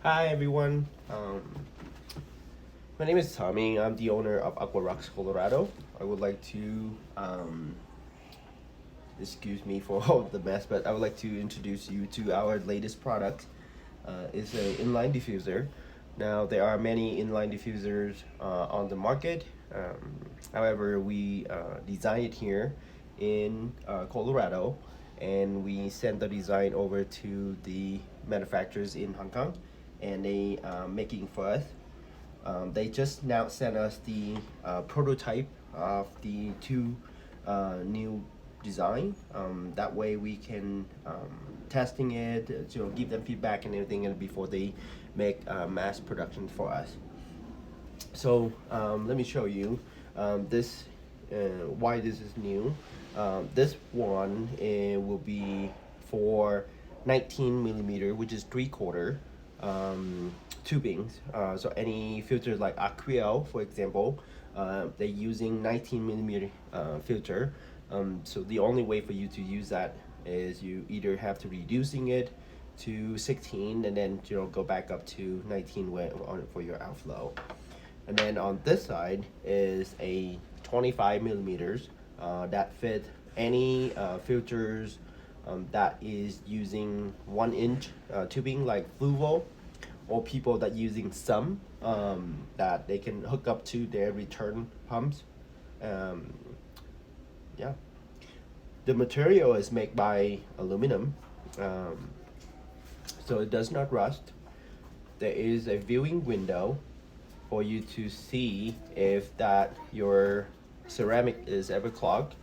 Hi everyone. My name is Tommy. I'm the owner of Aquael, Colorado. I would like to excuse me for all the mess, but I would like to introduce you to our latest product. It's an inline diffuser. Now there are many inline diffusers on the market. However, we designed it here in Colorado, and we sent the design over to the manufacturers in Hong Kong, and they making for us. They just now sent us the prototype of the two new design. That way we can testing it, give them feedback and everything, and before they make mass production for us. So let me show you this why this is new. This one will be for 19 millimeter, which is 3/4 tubings. So any filters like Aquael, for example, they're using 19 millimeter filter. So the only way for you to use that is you either have to reducing it to 16 and then go back up to 19 for your outflow. And then on this side is a 25 millimeters that fit any filters that is using 1 inch tubing like Fluval, or people that using Sump that they can hook up to their return pumps. Yeah, the material is made by aluminum, so it does not rust. There is a viewing window for you to see if that your ceramic is ever clogged.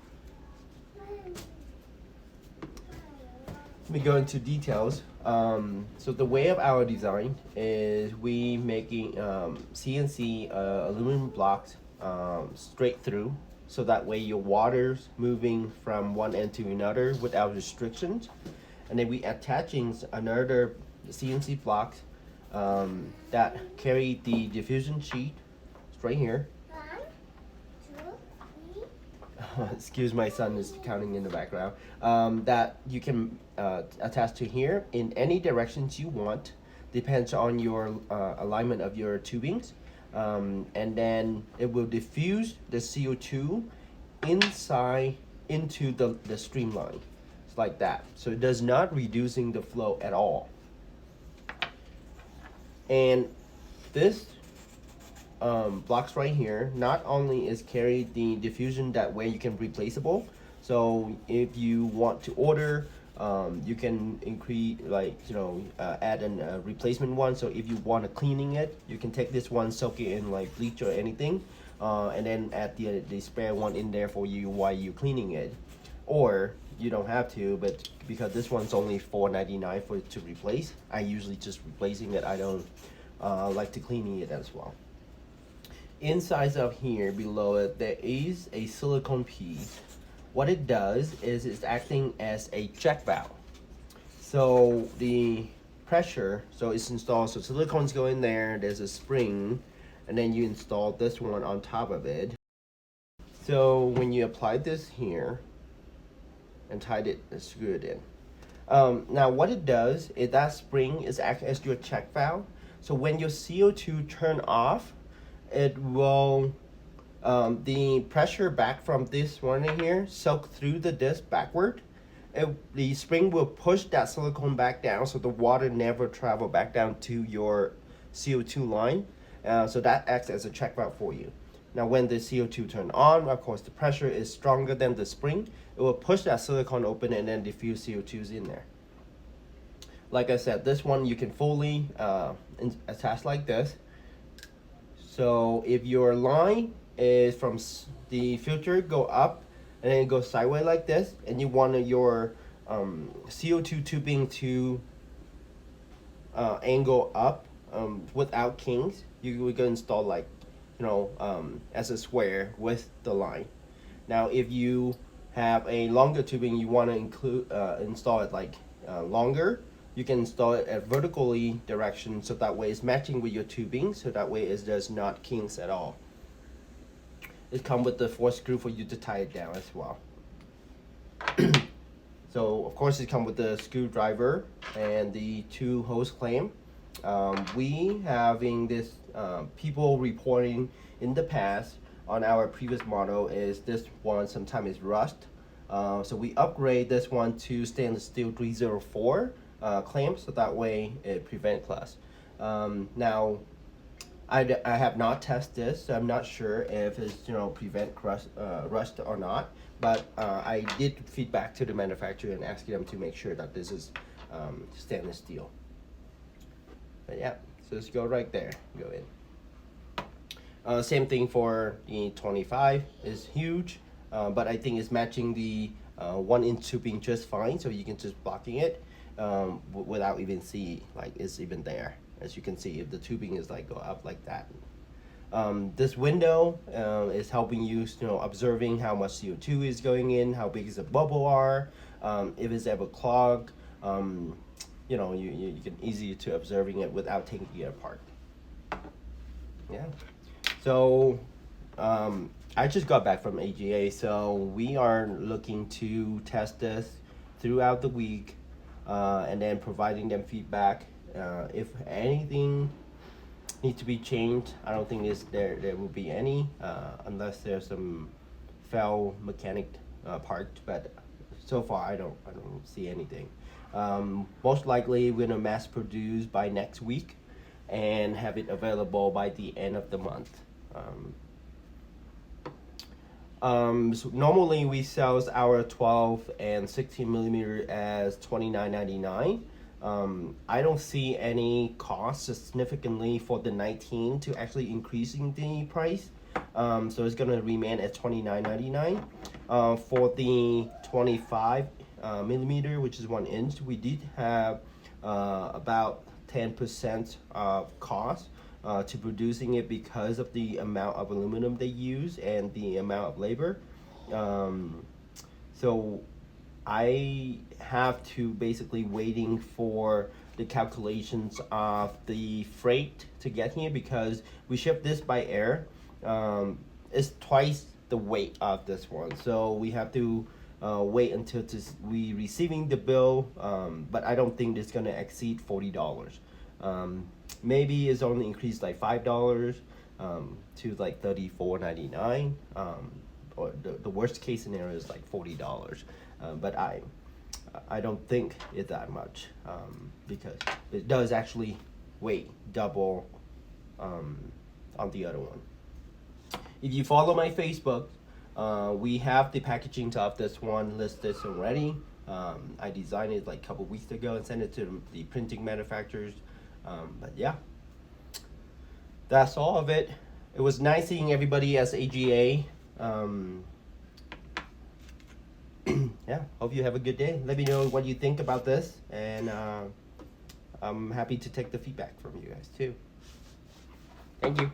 Let me go into details. So the way of our design is we making CNC aluminum blocks straight through, so that way your water's moving from one end to another without restrictions. And then we attaching another CNC blocks that carry the diffusion sheet right here. Excuse, my son is counting in the background. That you can attach to here in any directions you want, depends on your alignment of your tubings, and then it will diffuse the CO2 inside into the streamline. It's like that, so it does not reducing the flow at all. And this blocks right here not only is carry the diffusion, that way you can replaceable. So if you want to order, you can increase, like add a replacement one. So if you want to cleaning it, you can take this one, soak it in like bleach or anything, and then add the spare one in there for you while you cleaning it. Or you don't have to, but because this one's only $4.99 for it to replace, I usually just replacing it. I don't like to cleaning it as well. Inside of here below it, there is a silicone piece. What it does is it's acting as a check valve. So the pressure, so it's installed, so silicones go in there, there's a spring, and then you install this one on top of it. So when you apply this here and tied it and screw it in. Now what it does is that spring is act as your check valve. So when your CO2 turn off, it will the pressure back from this one in here soak through the disc backward. The spring will push that silicone back down, so the water never travel back down to your CO2 line. So that acts as a check valve for you. Now when the CO2 turn on, of course the pressure is stronger than the spring. It will push that silicone open and then diffuse CO2s in there. Like I said, this one you can fully attach like this. So if your line is from the filter go up and then it goes sideways like this, and you want your CO2 tubing to angle up without kinks, you can install like as a square with the line. Now if you have a longer tubing, you want to install it like longer, you can install it at vertically direction, so that way it's matching with your tubing, so that way it does not kinks at all. It comes with the 4 screw for you to tie it down as well. So of course it comes with the screwdriver and the 2 hose clamp. We having this people reporting in the past on our previous model is this one sometimes is rust. So we upgrade this one to stainless steel 304 clamp, so that way it prevent class. Now I have not tested this, so I'm not sure if it's prevent rust or not. But I did feedback to the manufacturer and ask them to make sure that this is stainless steel. But yeah, so let's go right there. Go in. Same thing for the 25 is huge, but I think it's matching the 1-inch tubing just fine. So you can just blocking it without even see like it's even there. As you can see, if the tubing is like go up like that. This window is helping you, observing how much CO2 is going in, how big is the bubble are, if it's ever clogged. You can easy to observing it without taking it apart. Yeah. So I just got back from AGA, so we are looking to test this throughout the week, and then providing them feedback. If anything needs to be changed, I don't think there will be any, unless there's some fail mechanic part. But so far, I don't see anything. Most likely, we're gonna mass produce by next week, and have it available by the end of the month. So normally we sell our 12 and 16 millimeter as $29.99. I don't see any cost significantly for the 19 to actually increasing the price. So it's gonna remain at $29.99. For the 25 millimeter, which is 1 inch, we did have about 10% of cost to producing it because of the amount of aluminum they use and the amount of labor. So I have to basically waiting for the calculations of the freight to get here, because we ship this by air. It's twice the weight of this one, so we have to wait until we receiving the bill. But I don't think it's gonna exceed $40. Maybe it's only increased like $5 to like $34.99. Or the worst case scenario is like $40. But I don't think it's that much, because it does actually weigh double on the other one. If you follow my Facebook, we have the packaging of this one listed already. I designed it like a couple weeks ago and sent it to the printing manufacturers. But yeah, that's all of it. It was nice seeing everybody as AGA. Yeah, hope you have a good day. Let me know what you think about this, and I'm happy to take the feedback from you guys too. Thank you.